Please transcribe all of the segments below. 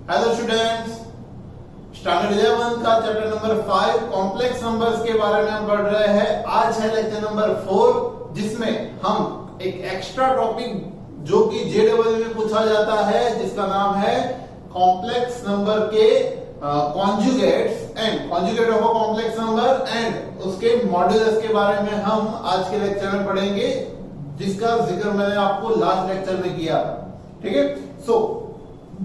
Hello students, standard 11 का chapter number 5 complex numbers के बारे में हम पढ़ रहे हैं। आज है लेक्चर नंबर 4, जिसमें हम एक एक्स्ट्रा टॉपिक जो कि जेडब्ल्यू में पूछा जाता है, जिसका नाम है कॉम्प्लेक्स नंबर के conjugates and conjugate of a complex number and उसके मॉड्यूलस के बारे में हम आज के लेक्चर में पढ़ेंगे, जिसका जिक्र मैंने आपको लास्ट लेक्चर में किया था। ठीक है, सो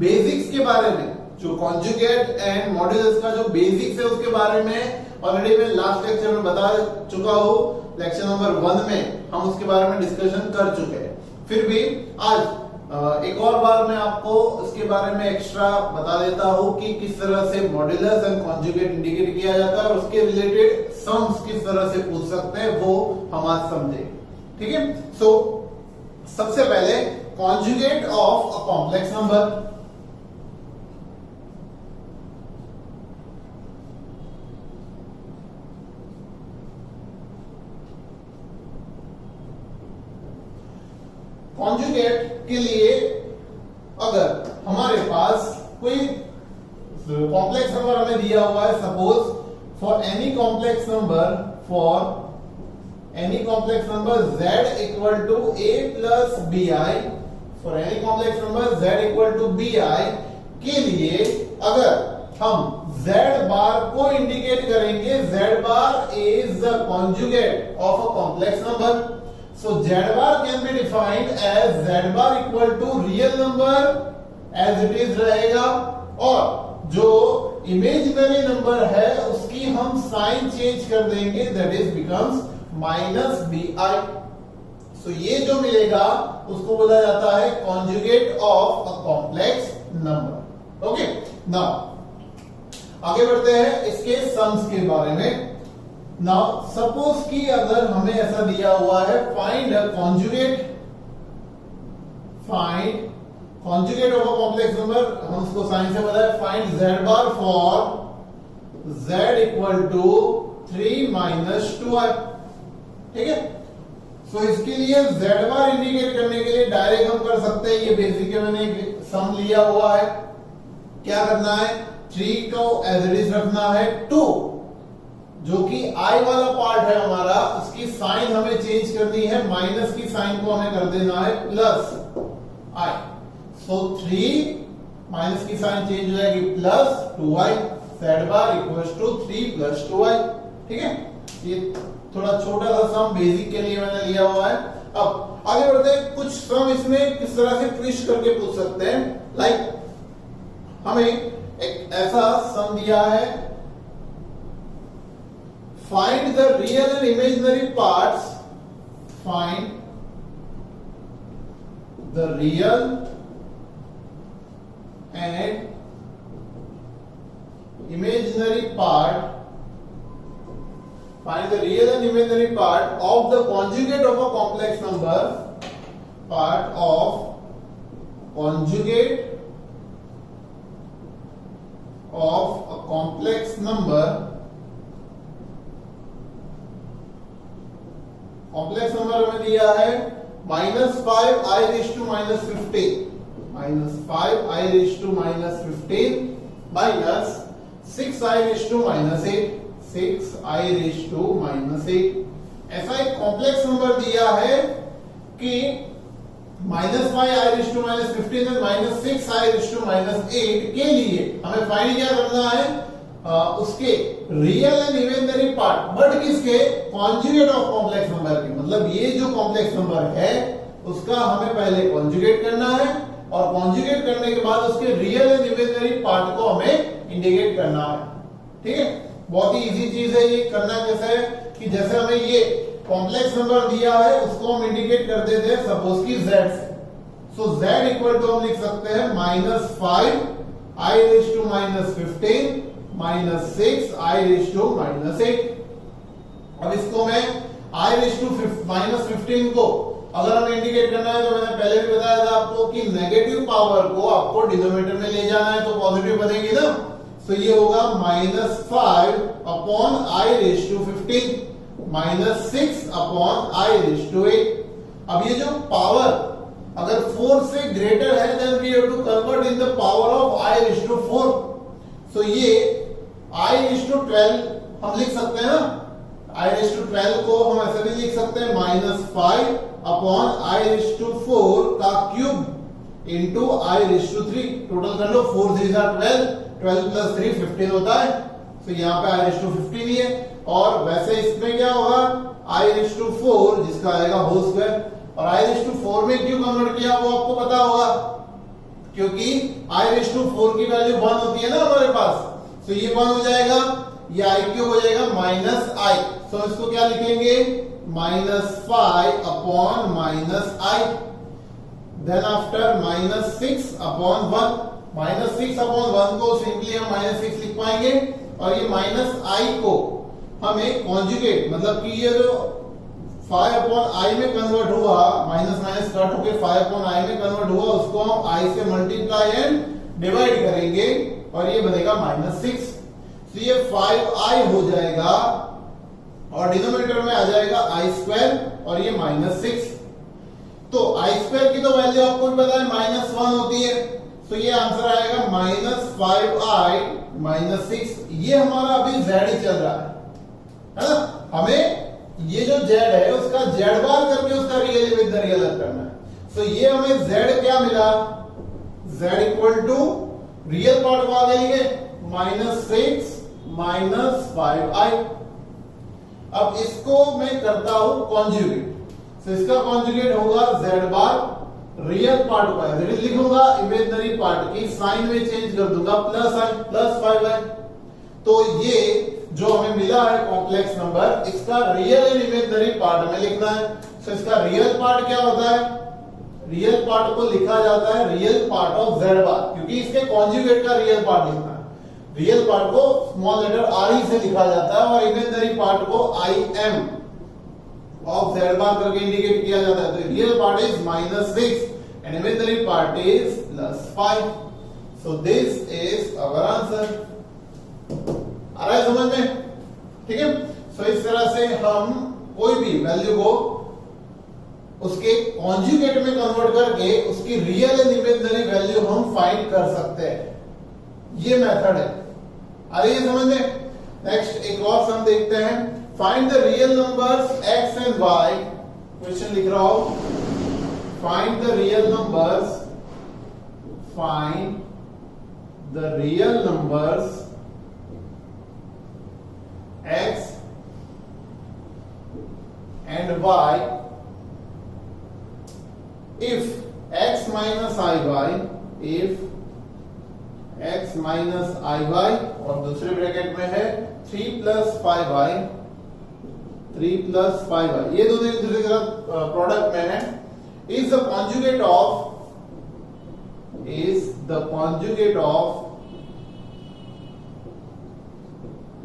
बेसिक्स के बारे में, जो कॉन्जुगेट एंड मॉड्यूलस का जो बेसिक्स है उसके बारे में ऑलरेडी मैं लास्ट लेक्चर में बता चुका हूं। लेक्चर नंबर 1 में हम उसके बारे में डिस्कशन कर चुके हैं। फिर भी आज एक और बार मैं आपको उसके बारे में एक्स्ट्रा बता देता हूं कि किस तरह से मॉड्यूलस एंड कॉन्जुगेट इंडिकेट किया जाता है और उसके रिलेटेड सम्स किस तरह से पूछ सकते हैं, वो हम आज समझे। ठीक है, सो सबसे पहले conjugate of a complex number. Conjugate के लिए अगर हमारे पास कोई कॉम्प्लेक्स नंबर हमें दिया हुआ है, suppose for any complex number z equal to a plus bi, for any complex number z equal to bi के लिए अगर हम z बार को इंडिकेट करेंगे, z bar is the conjugate of a complex number. So z bar can be defined as z bar equal to real number as it is रहेगा, और जो imaginary number है उसकी हम साइन चेंज कर देंगे, that is becomes minus bi। So ये जो मिलेगा उसको बोला जाता है conjugate of a complex number। Okay, now आगे बढ़ते हैं इसके सम्स के बारे में। नाउ सपोज कि अगर हमें ऐसा दिया हुआ है, find conjugate of a complex number, हम उसको साइन से बताए, find z bar for z equal to 3 minus 2i। ठीक है, सो इसके लिए z बार इंडिकेट करने के लिए डायरेक्ट हम कर सकते हैं, ये बेसिक है, मैंने एक सम लिया हुआ है। क्या करना है, 3 को एज इट इज रखना है, 2 जो कि i वाला पार्ट है हमारा, उसकी साइन हमें चेंज करनी है, माइनस की साइन को हमें कर देना है प्लस i। सो 3 माइनस की साइन चेंज हो जाएगी plus 2i, z bar equals to 3 plus 2i। ठीक है, ये थोड़ा छोटा सा सम बेसिक के लिए मैंने लिया हुआ है। अब आगे बढ़ते हैं, कुछ सम इसमें किस तरह से ट्विस्ट करके पूछ सकते हैं। लाइक हमें एक ऐसा सम दिया है, find the real and imaginary parts, find the real and imaginary part, find the real and imaginary part of the conjugate of a complex number, part of conjugate of a complex number। Complex number हमें दिया है -5i raise to -15, -5i raise to -15 minus 6i raise to -8, 6i raise to -8। ऐसा एक complex number दिया है कि -5i raise to -15 और -6i raise to -8 के लिए हमें फाइंड क्या करना है, उसके real and imaginary part, but किसके, कॉन्जुगेट ऑफ कॉम्प्लेक्स नंबर के। मतलब ये जो कॉम्प्लेक्स नंबर है उसका हमें पहले कॉन्जुगेट करना है, और कॉन्जुगेट करने के बाद उसके रियल एंड इमेजिनरी पार्ट को हमें इंडिकेट करना है। ठीक है, बहुत ही इजी चीज है। ये करना कैसे है कि जैसे हमें ये कॉम्प्लेक्स नंबर दिया है उसको हम इंडिकेट कर देते हैं सपोज की z से। सो z इक्वल टू हम लिख सकते हैं -5i raise to -15 minus 6i raise to -8। अब इसको मैं i रेज़ टू -15 को अगर हमें इंडिकेट करना है, तो मैंने पहले भी बताया था आपको कि नेगेटिव पावर को आपको डिनोमिनेटर में ले जाना है तो पॉजिटिव बनेगी ना। तो ये होगा -5 upon i raise to 15 -6 upon i raise to 8। अब ये जो पावर अगर 4 से ग्रेटर है, then we have to convert in the power of i⁴। So ये i⁴ हम लिख सकते हैं ना, i⁴ को हम ऐसे भी लिख सकते हैं -5 अपॉन i⁴ का क्यूब इंटू i⁴। टोटल कर लो, 4 3 12, 12 प्लस 3 15 होता है। तो यहाँ पे i⁴ ही है। और वैसे इसमें क्या होगा, i⁴ जिसका आएगा होल स्क्वायर। और i⁴ में क्यों कन्वर्ट किया वो आपको पता होगा, क्योंकि i⁴ की वैल्यू 1 होती है ना हमारे पास। तो ये 1 हो जाएगा, ये i³ हो जाएगा -i। तो इसको क्या लिखेंगे, -5 upon -i। Then after -6 upon 1। -6 upon 1 को सिंपली हम -6 लिख पाएंगे। और ये -i को हमें कॉन्जुगेट, मतलब कि ये जो 5 अपॉन i में कन्वर्ट हुआ, माइनस माइनस कट होके 5 अपॉन i में कन्वर्ट हुआ, उसको हम i से मल्टीप्लाई एंड डिवाइड करेंगे और ये बनेगा -6। तो ये 5i हो जाएगा और डिनोमिनेटर में आ जाएगा i² और ये -6। तो i² की तो वैल्यू आपको भी पता है -1 होती है। तो ये आंसर आएगा -5i -6। ये हमारा अभी z ही चल रहा है ना। हमें ये जो z है उसका z बार करके उसका रियल विद द रियल करना है। तो ये हमें z क्या मिला, z equal to real part को आगे लिखे -6 -5i। अब इसको मैं करता हूं कॉन्जुगेट। तो इसका कॉन्जुगेट होगा z बार रियल पार्ट को एज इट इज लिखूंगा, इमेजिनरी पार्ट की साइन में चेंज कर दूंगा +5i। तो ये जो हमें मिला है कॉम्प्लेक्स नंबर, इसका रियल एंड इमेजिनरी पार्ट हमें लिखना है। तो इसका रियल पार्ट क्या होता है, रियल पार्ट को लिखा जाता है real part of z bar, क्योंकि इसके कॉन्जुगेट का रियल पार्ट लिखना है। रियल पार्ट को स्मॉल लेटर r से लिखा जाता है और इमेजिनरी पार्ट को im ऑफ z बार करके इंडिकेट किया जाता है। तो real part is -6 and imaginary part is +5। So this is our answer. आ रहा है समझ में, ठीक है। सो इस तरह से हम कोई भी वैल्यू को उसके कॉन्जुगेट में कन्वर्ट करके उसकी रियल एंड इमेजिनरी वैल्यू हम फाइंड कर सकते हैं। ये मेथड है, आ रही है समझ में। नेक्स्ट एक और सम देखते हैं। Find the real numbers x and y। Question लिख रहा हूं, find the real numbers, find the real numbers x and y if x minus iy, if x minus iy और दूसरे ब्रैकेट में है 3 plus 5y, 3 plus 5y, ये दोनों एक दूसरे के साथ प्रोडक्ट में है। is the conjugate of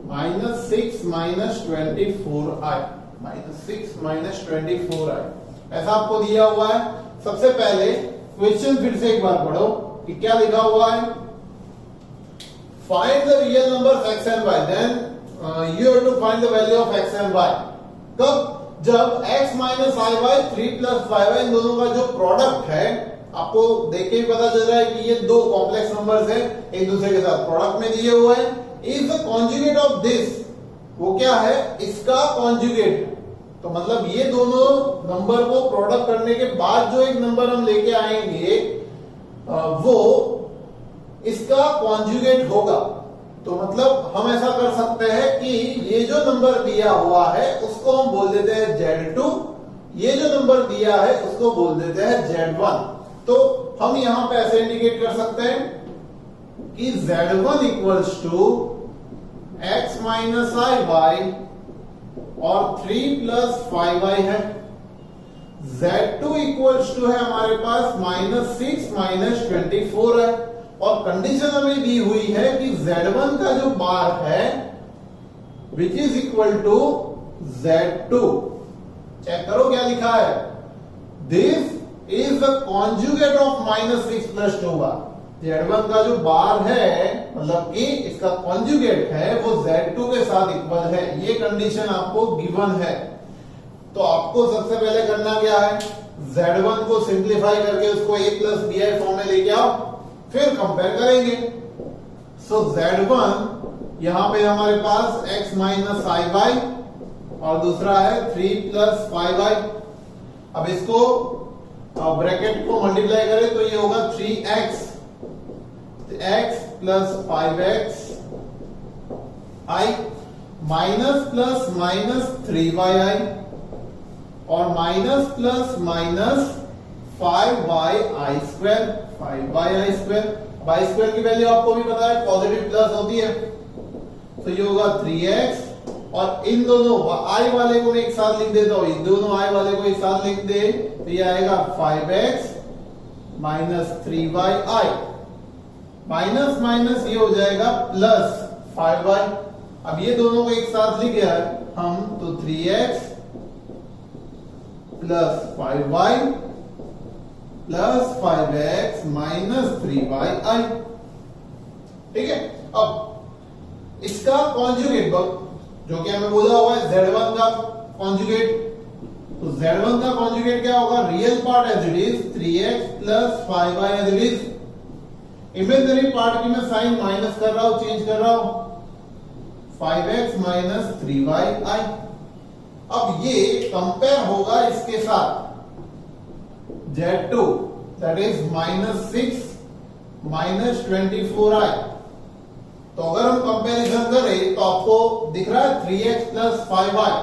-6 -24i, -6 -24i ऐसा आपको दिया हुआ है। सबसे पहले क्वेश्चन फिर से एक बार पढ़ो कि क्या लिखा हुआ है। Find the real numbers x and y, then you have to find the value of x and y। कब, जब x minus i y 3 plus 5y इन दोनों का जो प्रोडक्ट है, आपको देख के ही पता चल रहा है कि ये दो कॉम्प्लेक्स नंबर्स हैं एक दूसरे के साथ प्रोडक्ट में दिए हुए हैं। Is the conjugate of this, वो क्या है, इसका कॉन्जुगेट। तो मतलब ये दोनों नंबर को प्रोडक्ट करने के बाद जो एक नंबर हम लेके आएंगे वो इसका कॉन्जुगेट होगा। तो मतलब हम ऐसा कर सकते हैं कि ये जो नंबर दिया हुआ है उसको हम बोल देते हैं Z2, ये जो नंबर दिया है उसको बोल देते हैं Z1। तो हम यहां पे ऐसे इंडिकेट कर सकते हैं कि Z1 equals to x minus i y और 3 प्लस 5y है। Z2 इक्वल्स टू है हमारे पास -6 -24 है और कंडीशन हमें दी हुई है कि Z1 का जो बार है which is equal to Z2। Check करो क्या लिखा है, this is the conjugate of -6 + 2 bar. Z1 का जो बार है मतलब कि इसका कॉन्जुगेट है वो Z2 के साथ इक्वल है। ये कंडीशन आपको गिवन है। तो आपको सबसे पहले करना क्या है, Z1 को सिंप्लीफाई करके उसको a + bi फॉर्म में लेके आओ, फिर कंपेयर करेंगे। सो Z1 यहां पे हमारे पास x माइनस आई वाई और दूसरा है 3 प्लस 5y। अब इसको ब्रैकेट को मल्टीप्लाई करें तो ये होगा 3x x plus 5x i minus plus minus 3y और minus plus minus 5y square 5y square. y square की वैल्यू आपको भी पता है पॉजिटिव प्लस होती है, तो ये होगा 3x और इन दोनों i वाले को मैं एक साथ लिख देता हूं, इन दोनों i वाले को एक साथ लिख दे तो ये आएगा 5x minus 3y minus minus ये हो जाएगा प्लस 5y। अब ये दोनों को एक साथ लिख गया हम तो 3x plus 5y plus 5x minus 3y। ठीक है, अब इसका कॉन्जुगेट जो कि हमें बोला हुआ है Z1 का कॉन्जुगेट, तो Z1 का कॉन्जुगेट क्या होगा, real part as it is 3x plus 5y as it is, imaginary part की मैं साइन माइनस कर रहा हूं, चेंज कर रहा हूं 5x माइनस 3y। अब ये कंपेयर होगा इसके साथ Z2 that is minus 6 minus 24i। तो अगर हम कंपैरिजन करें तो आपको दिख रहा है 3x plus 5y,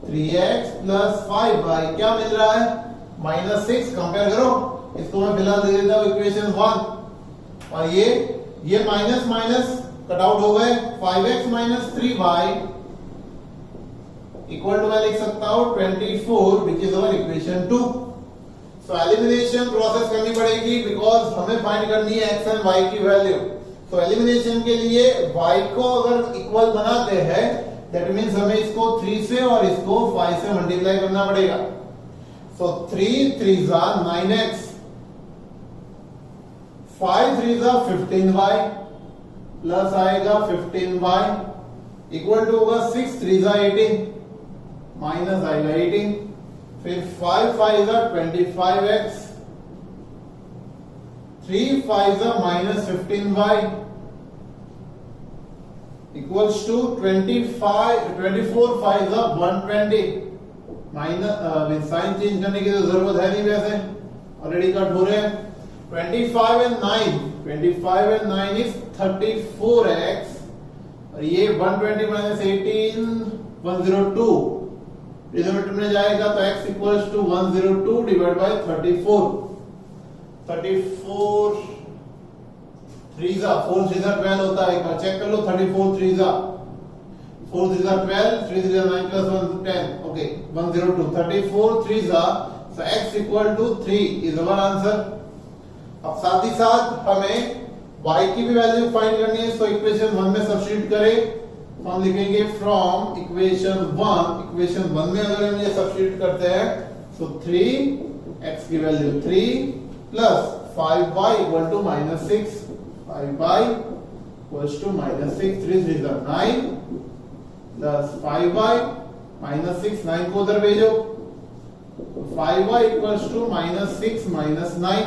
3x plus 5y क्या मिल रहा है माइनस 6। कंपेयर करो, इसको मैं फिलहाल दे देता हूं इक्वेशन 1 और ये माइनस माइनस कट आउट हो गए, 5x minus 3y equal to मैं लिख सकता हूं 24 which is our equation 2। So elimination process करनी पड़ेगी बिकॉज हमें फाइंड करनी है x एंड y की वैल्यू। तो एलिमिनेशन के लिए y को अगर इक्वल बनाते हैं दैट मींस हमें इसको 3 से और इसको 5 से मल्टीप्लाई करना पड़ेगा। सो 3 3 जा 9x, 5 3 जा 15y प्लस आएगा 15y इक्वल टू होगा 6 3 जा 18 माइनस आएगा 18, फिर 5 5 जा 25x, 3 5 जा माइनस 15y इक्वल्स टू 24 5 जा 120 माइनस साइन चेंज करने की तो जरूरत है नहीं, वैसे ऑलरेडी कट हो रहे हैं। 25 एंड 9 इज 34x और ये 120 माइनस 18 102 डिनोमिनेटर में जाएगा तो x equals to 102 divide by 34 3 जा 4 3 जा 12 होता है, एक बार चेक कर लो 34 3 जा 4 3 जा 12 3 3 जा 9 प्लस 1 10 ओके 102 34 3 जा so x equal to 3 is our answer. अब साथ ही साथ हमें y की भी वैल्यू फाइंड करनी है, सो इक्वेशन 1 में सब्स्टिट्यूट करें तो हम लिखेंगे फ्रॉम इक्वेशन 1 में अगर हम ये सब्स्टिट्यूट करते हैं सो 3x की value 3 plus 5y equal to minus 6, 5y equals to minus 6 3 3 जा 9 प्लस 5y माइनस 6 9 को उधर भेजो 5y equals to minus 6 minus 9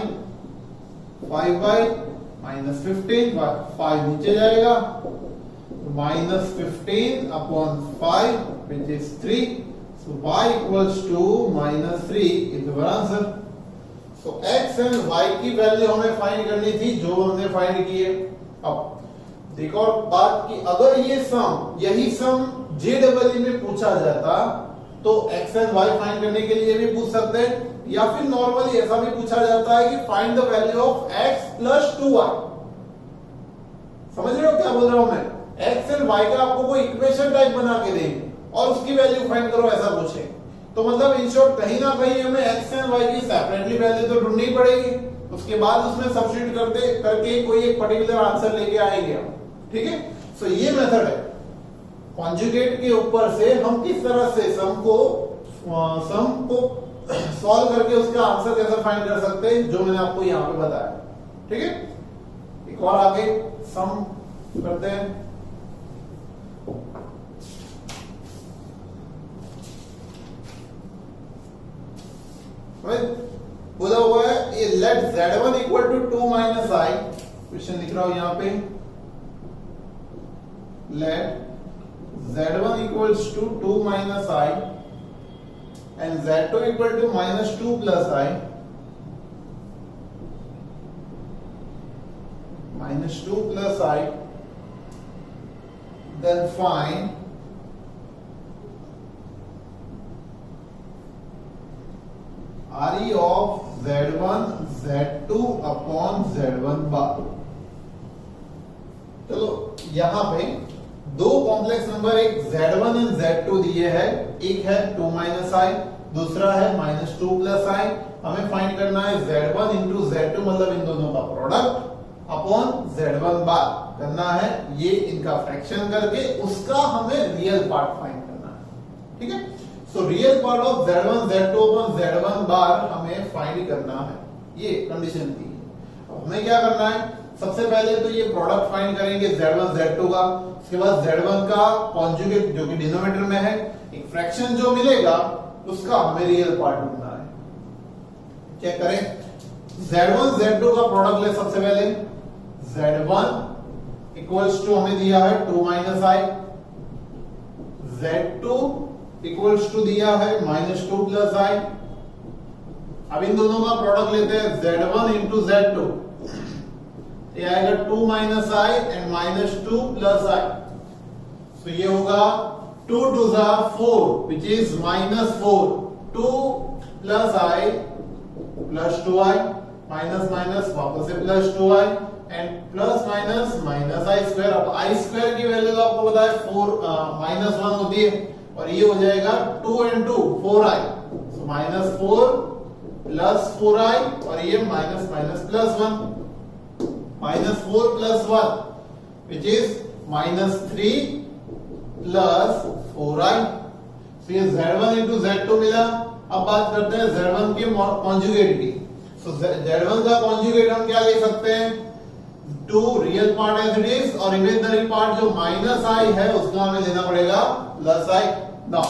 5y minus 15 5 नीचे जाएगा minus 15 upon 5 which is 3 so y equals to minus 3 is our answer. So x and y की value हमें find करनी थी जो हमने फाइंड की है। अब देखो और बात की अगर ये सम यही सम JEE में पूछा जाता तो x एंड y फाइंड करने के लिए भी पूछ सकते हैं या फिर नॉर्मली ऐसा भी पूछा जाता है कि find the value of x plus 2y। समझ रहे हो क्या बोल रहा हूं मैं, x एंड y का आपको कोई इक्वेशन टाइप बना के देंगे और उसकी वैल्यू फाइंड करो ऐसा पूछे तो मतलब इन शॉर्ट कहीं ना कहीं हमें x एंड y की सेपरेटली वैल्यू तो ढूंढनी पड़ेगी, उसके बाद उसमें सब्स्टिट्यूट करके कोई एक पर्टिकुलर आंसर लेके आएंगे हम। ठीक है, सो ये मेथड है कॉन्जुगेट के ऊपर से हम किस तरह से सम को सॉल्व करके उसका आंसर कैसे फाइंड कर सकते हैं जो मैंने आपको यहां पे बताया। ठीक है, एक और आगे सम करते हैं। बोला हुआ है ये let Z1 equal to 2 minus i, question लिख रहा हूं यहां पे let z1 equals to 2 minus I and z2 equal to minus 2 plus I, minus 2 plus I, then find RE of z1 z2 upon z1 bar। चलो यहां पे दो complex number, एक z1 एंड z2 दिए हैं, एक है 2 माइनस आई, दूसरा है माइनस 2 प्लस आई। हमें फाइंड करना है z1 इंटू z2, मतलब इन दोनों का प्रोडक्ट अपॉन z1 बार करना है। ये इनका फ्रैक्शन करके उसका हमें रियल पार्ट फाइंड करना है, ठीक है। So real part of z1 z2 upon z1 बार हमें फाइंड करना है, ये कंडीशन थी। अब हमें क्या करना है, सबसे पहले तो ये प्रोडक्ट फाइंड करेंगे z1 z2 का, उसके बाद z1 का कॉन्जुगेट जो कि डिनोमिनेटर में है, एक फ्रैक्शन जो मिलेगा उसका हमें रियल पार्ट ढूंढना है। चेक करें, z1 z2 का प्रोडक्ट ले सबसे पहले। z1 इक्वल्स टू हमें दिया है 2 minus I, z2 equals to दिया है माइनस 2 प्लस आई। अब इन दोनों का प्रोडक्ट लेते हैं, z1 इंटू z2, ये आएगा 2 minus i and minus 2 plus i. So ये होगा 2 2 जा 4 which is minus 4, 2 plus i plus 2i, minus minus वापस से plus 2i and plus minus minus i square. अब आई स्क्वायर की वैल्यू तो आपको पता है 4 माइनस 1 होती है, और ये हो जाएगा 2 and 2 4i, so minus 4 plus 4i, और ये minus minus plus 1, minus 4 plus 1 which is minus 3 plus 4i। सो ये z1 इंटू z2 मिला। अब बात करते हैं z1 के कॉन्जुगेट की। सो z1 का कॉन्जुगेट हम क्या ले सकते हैं, 2 real part as it is, और इमेजिनरी पार्ट जो माइनस आई है उसका हमें लेना पड़ेगा प्लस आई। नाउ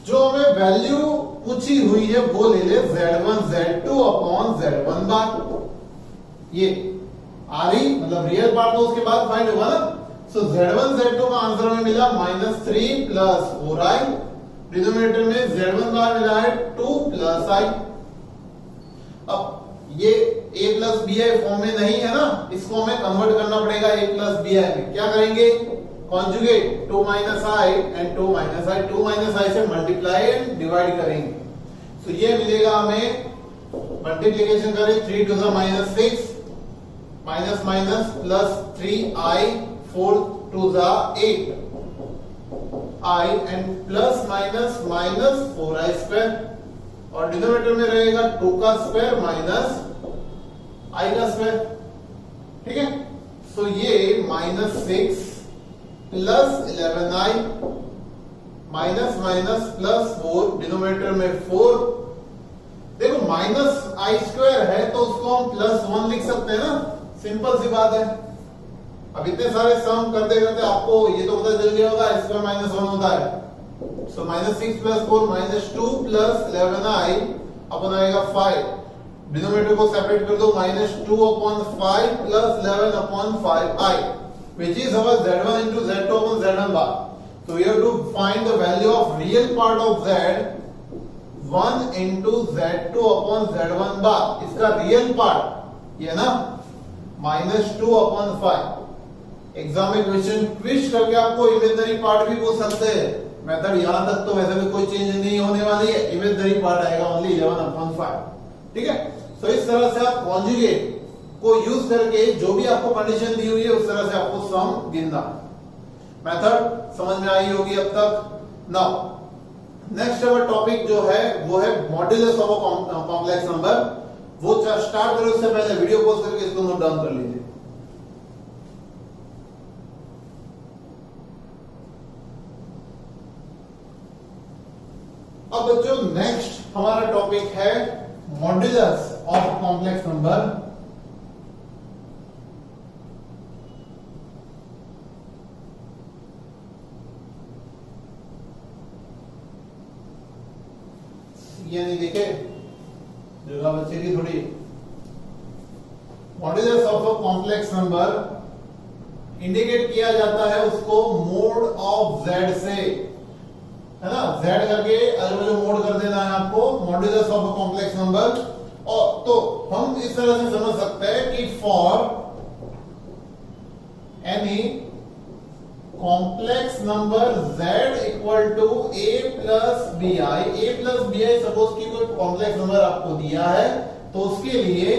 जो हमें वैल्यू पूछी हुई है वो ले ले z1 z2 अपॉन z1 बार। ये RE मतलब रियल पार्ट तो उसके बाद फाइंड होगा ना। सो z1 z2 का आंसर हमें मिला माइनस 3 प्लस 4i, डिनोमिनेटर में z1 बार मिला है 2 प्लस i। अब ये a प्लस bi फॉर्म में नहीं है ना, इसको हमें कन्वर्ट करना पड़ेगा a प्लस bi में। क्या करेंगे, conjugate 2 minus i and 2 minus i, 2 minus i से मल्टीप्लाई एंड डिवाइड करेंगे। सो ये मिलेगा हमें, मल्टीप्लिकेशन करें 3 to the minus 6, minus minus plus 3i, 4 to the 8 i and plus minus minus 4i square, और डिनोमिनेटर में रहेगा 2 का स्क्वायर माइनस i का स्क्वायर, ठीक है। सो ये minus 6 plus 11i minus minus plus 4, denominator में 4। देखो माइनस आई स्क्वायर है तो उसको हम प्लस 1 लिख सकते हैं ना, सिंपल सी बात है। अब इतने सारे सम करते करते आपको ये तो पता चल गया होगा स्क्वायर माइनस 1 होता है। So minus 6 plus 4 minus 2 plus 11i अपन आएगा 5, डिनोमिनेटर को सेपरेट कर दो, minus 2 upon 5 plus 11 upon 5i which is our z1 into z2 upon z1 bar. So we have to find the value of real part of z1 into z2 upon z1 bar. इसका real part ये ना minus 2 upon 5। Exam में question twist करके आपको imaginary part भी पूछ सकते हैं। मेथड यहां तक तो वैसे भी कोई चेंज नहीं होने वाली है, इमेजिनरी पार्ट आएगा ओनली 11 अपॉन 5, ठीक है। सो इस तरह से आप कॉन्जुगेट को यूज करके जो भी आपको कंडीशन दी हुई है उस तरह से आपको सम गिनना। मेथड समझ में आई होगी अब तक। नाउ नेक्स्ट अवर टॉपिक जो है वो है modulus of a complex number. वो स्टार्ट करो उससे पहले वीडियो पॉज करके इसको नोट डाउन कर लीजिए। अब बच्चों नेक्स्ट हमारा टॉपिक है मॉड्यूलस ऑफ कॉम्प्लेक्स नंबर। ये नहीं देखे जगह बच्चे की थोड़ी। Modulus of a complex number indicate किया जाता है उसको मोड ऑफ z से, है ना, z करके अगर जो मोड कर देना है आपको, modulus of a complex number. और तो हम इस तरह से समझ सकते हैं कि for any complex number z equal to a plus b i, suppose की कोई कॉम्प्लेक्स नंबर आपको दिया है, तो उसके लिए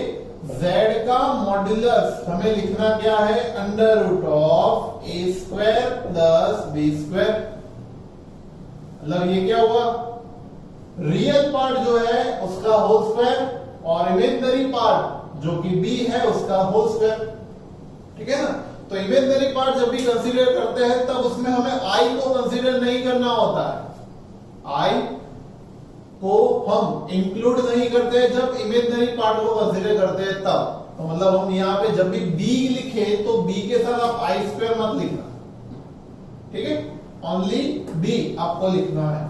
z का मॉड्यूलस हमें लिखना क्या है, under root of a square plus b square. मतलब ये क्या हुआ, रियल पार्ट जो है उसका होल स्क्वायर और इमेजिनरी पार्ट जो कि b है उसका होल स्क्वायर, ठीक है ना। तो इमेजिनरी पार्ट जब भी कंसीडर करते हैं तब उसमें हमें i को कंसीडर नहीं करना होता है, i को हम इंक्लूड नहीं करते जब इमेजिनरी पार्ट को कंसीडर करते हैं तब। तो मतलब हम यहाँ पे जब भी b लिखे तो b के साथ आप i स्क्वायर मत लिखना, ठीक है, ओनली b आपको लिखना है।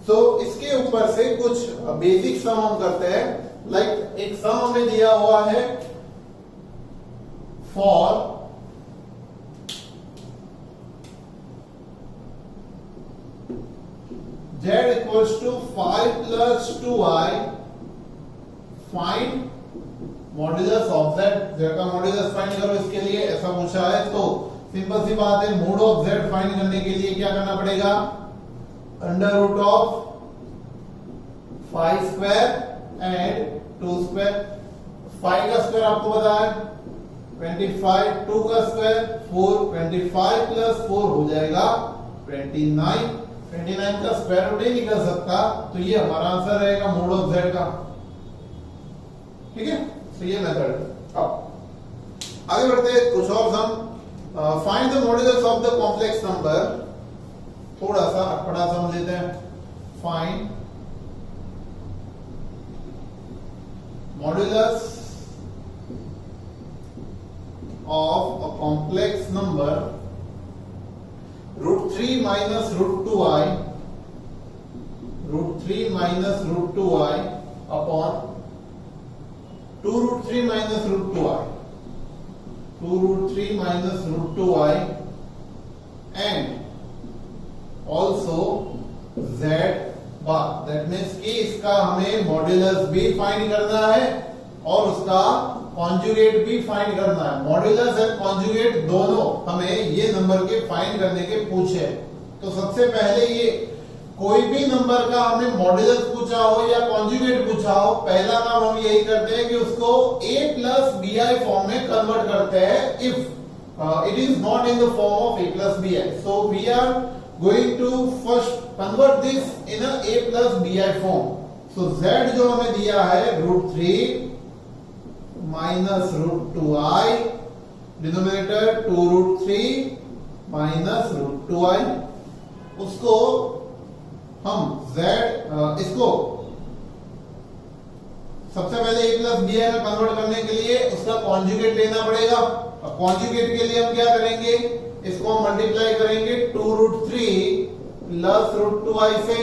सो इसके ऊपर से कुछ बेसिक सम हम करते हैं। लाइक एक सम हमें दिया हुआ है for z equals to 5 plus 2i, find modulus of z, z का मॉड्यूलस फाइंड करो, इसके लिए ऐसा पूछा है। तो सिंपल सी बात है, मोड ऑफ z फाइंड करने के लिए क्या करना पड़ेगा, under root of 5 square and 2 square. 5 का स्क्वायर आपको पता है 25, 2 का स्क्वायर 4, 25 प्लस 4 हो जाएगा 29, 29 का स्क्वायर रूट ही निकल सकता, तो ये हमारा आंसर रहेगा मोड ऑफ z का, ठीक है। तो ये मेथड। अब आगे बढ़ते हैं, कुछ और sum. Find the modulus of the complex number, थोड़ा सा अटपटा समझ लेते हैं। Find modulus of a complex number √3 minus √2i, √3 minus √2i upon 2√3 minus √2i, 2√3 minus √2i and also z bar। That means कि इसका हमें मॉड्यूलस भी फाइंड करना है और उसका कॉन्जुगेट भी फाइंड करना है। मॉड्यूलस एंड कॉन्जुगेट दोनों हमें ये नंबर के फाइंड करने के पूछे। तो सबसे पहले ये कोई भी नंबर का हमें मॉड्यूलस पूछा हो या कॉन्जुगेट पूछा हो, पहला काम हम यही करते हैं कि उसको a plus b i form में कन्वर्ट करते हैं if it is not in the form of a plus b i. So we are going to first convert this in a plus b i form. So z जो हमें दिया है √3 minus √2i, denominator 2√3 minus √2i, उसको हम इसको सबसे पहले a plus b आई में कन्वर्ट करने के लिए उसका कॉन्जुगेट लेना पड़ेगा। अब कॉन्जुगेट के लिए हम क्या करेंगे, इसको हम मल्टीप्लाई करेंगे 2√3 प्लस √2i से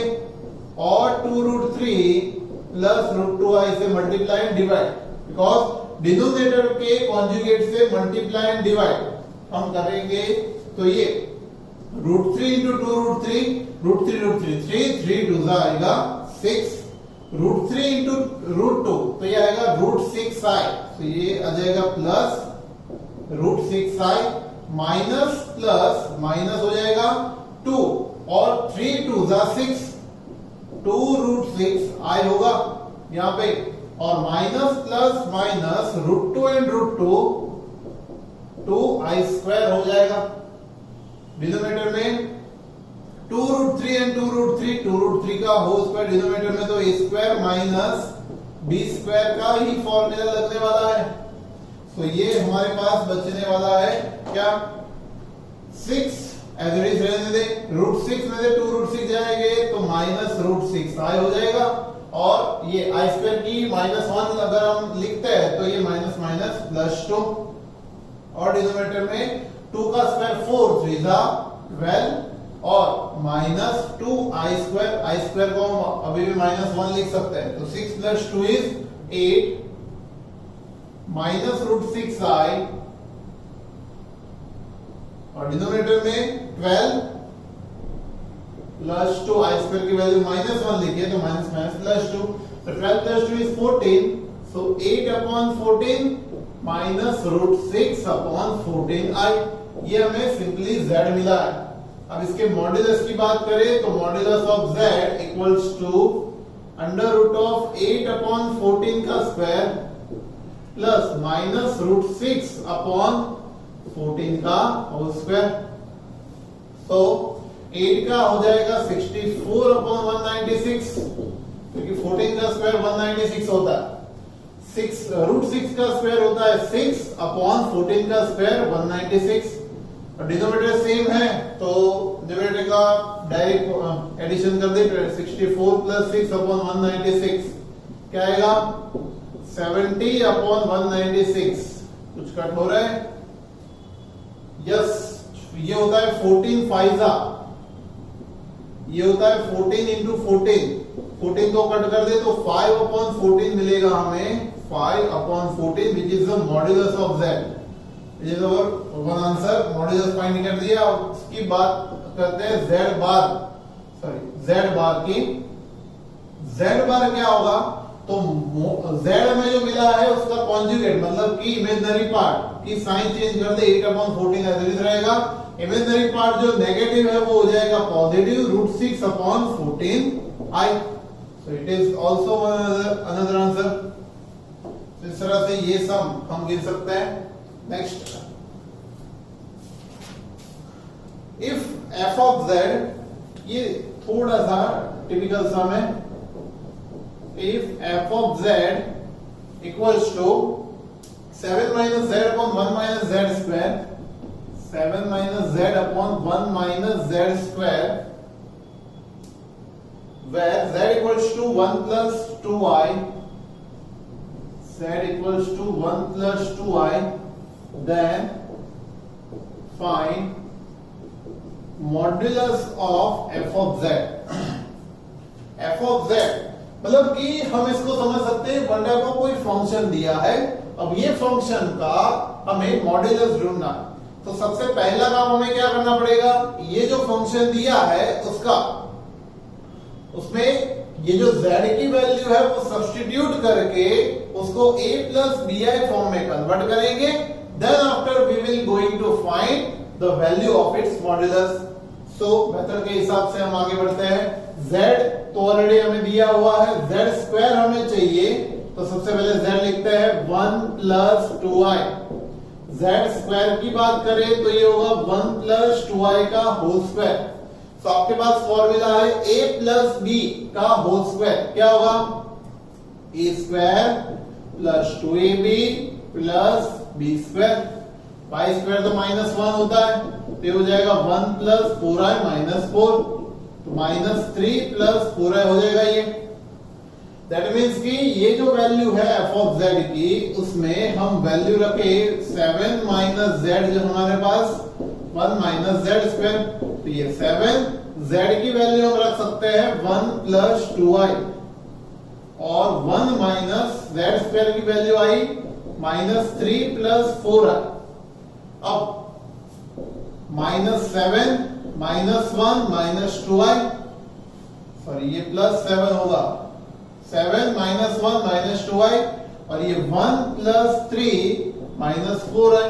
और 2√3 प्लस √2i से multiply and divide, because denominator के कॉन्जुगेट से मल्टीप्लाई एंड डिवाइड हम करेंगे। तो ये √3 इंटू 2√3, √3 3 2 आएगा 6, √3 इंटू √2 तो ये आएगा √6i। तो ये आ जाएगा plus √6i minus plus minus हो जाएगा 2 और 3 2 6, 2√6i होगा यहाँ पे, और minus plus minus √2 and √2 2i square हो जाएगा। डिनोमिनेटर में 2√3 एंड 2√3, 2√3 का होल स्क्वायर, डिनोमिनेटर में तो a square minus b square का ही फॉर्मूला लगने वाला है। तो ये हमारे पास बचने वाला है क्या, 6 एज इट इज रहने दे, √6 में से 2√6 जाएंगे तो माइनस √6i हो जाएगा, और ये i स्क्वायर की -1 अगर हम लिखते हैं तो ये माइनस माइनस प्लस 2, और डिनोमिनेटर में 2 का स्क्वायर 4 3 12 और minus 2i square, i square को हम अभी भी -1 लिख सकते हैं। तो 6 प्लस 2 इज 8 माइनस √6i और डिनोमिनेटर में 12 प्लस 2 आई स्क्वायर की वैल्यू -1 लिखिए तो माइनस माइनस प्लस 2, तो 12 plus 2 is 14, so 8 upon 14 minus root 6 upon 14 i, ये हमें सिंपली z मिला है। अब इसके मॉड्यूलस की बात करें तो modulus of z equals to under root of 8 upon 14 का square plus minus root 6 upon 14 का होल स्क्वायर। तो 8 का हो जाएगा 64 अपॉन 196, क्योंकि 14 का स्क्वायर 196 होता है। रूट 6 का स्क्वायर होता है 6 अपॉन 14 का स्क्वायर 196, और डिनोमिनेटर सेम है तो डिनोमिनेटर का डायरेक्ट एडिशन कर दे, 64 प्लस 6 अपॉन 196 क्या आएगा 70 अपॉन 196, कुछ कट हो रहा है, यस ये होता है 14 फाइजा, ये होता है 14 इंटू 14 को कट कर दे तो 5 अपॉन 14 मिलेगा हमें, 5 upon 14 which is the modulus of z, which is our one answer, modulus find कर दिया। अब इसकी बात करते हैं z बार की। z बार क्या होगा, तो z में जो मिला है उसका कॉन्जुगेट मतलब कि इमेजिनरी पार्ट की साइन चेंज कर दे, 8 अपॉन 14 ऐसे ही रहेगा, इमेजिनरी पार्ट जो नेगेटिव है वो हो जाएगा positive, root 6 upon 14 i, so it is also another answer. इस तरह से ये सम हम गिन सकते हैं। Next, if f of z, ये थोड़ा सा टिपिकल सम है, if f of z equals to 7 minus z upon 1 minus z square, 7 minus z upon 1 minus z square, where z equals to 1 plus 2i, z equals to 1 plus 2i, then find modulus of f of z। f of z मतलब कि हम इसको समझ सकते हैं, one type का कोई function दिया है, अब ये फंक्शन का हमें मॉड्यूलस ढूंढना है। तो सबसे पहला काम हमें क्या करना पड़ेगा, ये जो फंक्शन दिया है उसका, उसमें ये जो z की वैल्यू है वो सब्स्टिट्यूट करके उसको a प्लस bi फॉर्म में कन्वर्ट करेंगे, then after we will going to find the value of its modulus. So method के हिसाब से हम आगे बढ़ते हैं। z तो ऑलरेडी हमें दिया हुआ है, z स्क्वायर हमें चाहिए, तो सबसे पहले z लिखते हैं 1 प्लस 2i। z स्क्वायर की बात करें तो ये होगा 1 प्लस 2i का होल स्क्वायर। तो आपके पास फॉर्मूला है a प्लस b का होल स्क्वायर, क्या होगा a square plus 2ab plus b square, y square तो -1 होता है, तो ये हो जाएगा 1 प्लस 4i माइनस 4, तो -3 प्लस 4i हो जाएगा ये। दैट मीन्स कि ये जो वैल्यू है f ऑफ z की, उसमें हम वैल्यू रखे 7 माइनस z, जो हमारे पास 1 माइनस z स्क्वायर, तो ये 7 z की वैल्यू हम रख सकते हैं 1 प्लस 2i, और 1 माइनस z स्क्वायर की वैल्यू आई -3 प्लस 4i। अब -7 -1 -2i, सॉरी ये +7 होगा, 7 -1 -2i, और ये 1 + 3 -4i,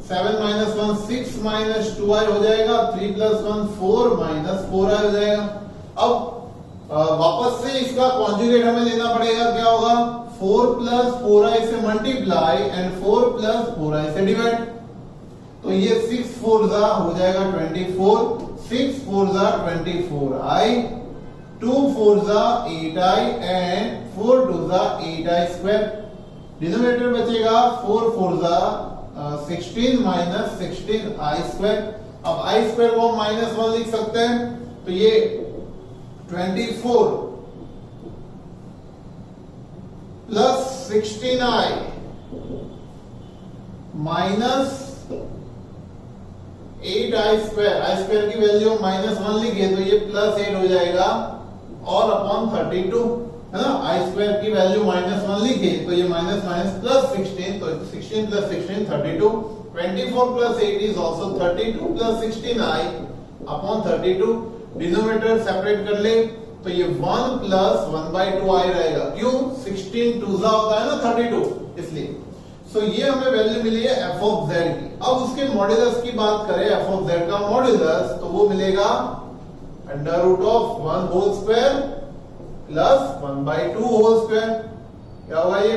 7 -1 6 -2i हो जाएगा, 3 + 1 4 -4i हो जाएगा। अब वापस से इसका कॉन्जुगेट हमें लेना पड़ेगा, क्या होगा 4 + 4i से मल्टीप्लाई एंड 4 + 4i से डिवाइड, तो ये 6 4 हो जाएगा 24, 6 4 24i, 2 4 8i and 4 2 8i square. Denominator बचेगा 4 4 16 माइनस 16i स्क्वायर। अब i स्क्वायर को हम -1 लिख सकते हैं, तो ये 24 plus 16i minus 8i square, i square की वैल्यू -1 लिखे तो ये +8 हो जाएगा, और अपॉन 32 है ना, i स्क्वायर की वैल्यू -1 लिखे तो ये माइनस माइनस +16, तो 16 + 16 32, 24 plus 8 is also 32 plus 16i upon 32. Denominator separate कर ले तो ये 1 plus 1 by 2i रहेगा। क्यों? 16 टूजा होता है ना 32, इसलिए। सो ये हमें वैल्यू मिली है f of z की। अब उसके मॉड्यूलस की बात करें, f of z का मॉड्यूलस, तो वो मिलेगा under root of 1 whole square plus 1 by 2 whole square. क्या होगा ये?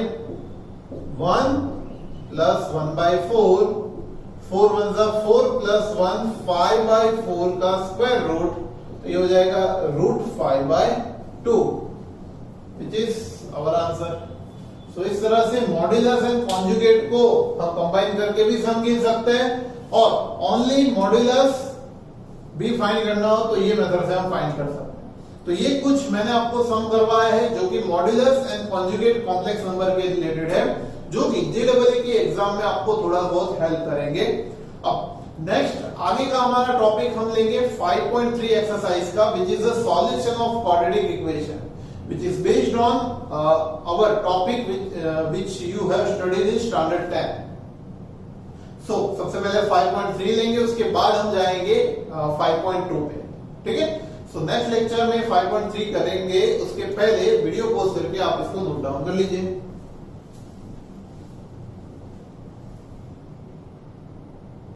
1 प्लस 1 by 4, 4 1 जा 4 प्लस 1 5 by 4 का स्क्वायर रूट, तो ये हो जाएगा root 5 by 2, which is our answer. So इस तरह से मॉड्यूलस एंड कॉन्जुगेट को हम कंबाइन करके भी सम गिन सकते हैं, और ओनली मॉड्यूलस भी फाइंड करना हो तो ये मेथड से हम फाइंड कर सकते हैं। तो ये कुछ मैंने आपको सम करवाया है जो कि modulus and conjugate complex number के रिलेटेड है, जो कि जेईई के एग्जाम में आपको थोड़ा बहुत हेल्प करेंगे। अब नेक्स्ट आगे का हमारा टॉपिक हम लेंगे 5.3 एक्सरसाइज का, which is the solution of quadratic equation, which is based on our topic which you have studied in standard 10. So सबसे पहले 5.3 लेंगे, उसके बाद हम जाएंगे 5.2 पे, ठीक है। सो नेक्स्ट लेक्चर में 5.3 करेंगे, उसके पहले वीडियो पॉज करके आप इसको नोट डाउन कर लीजिए।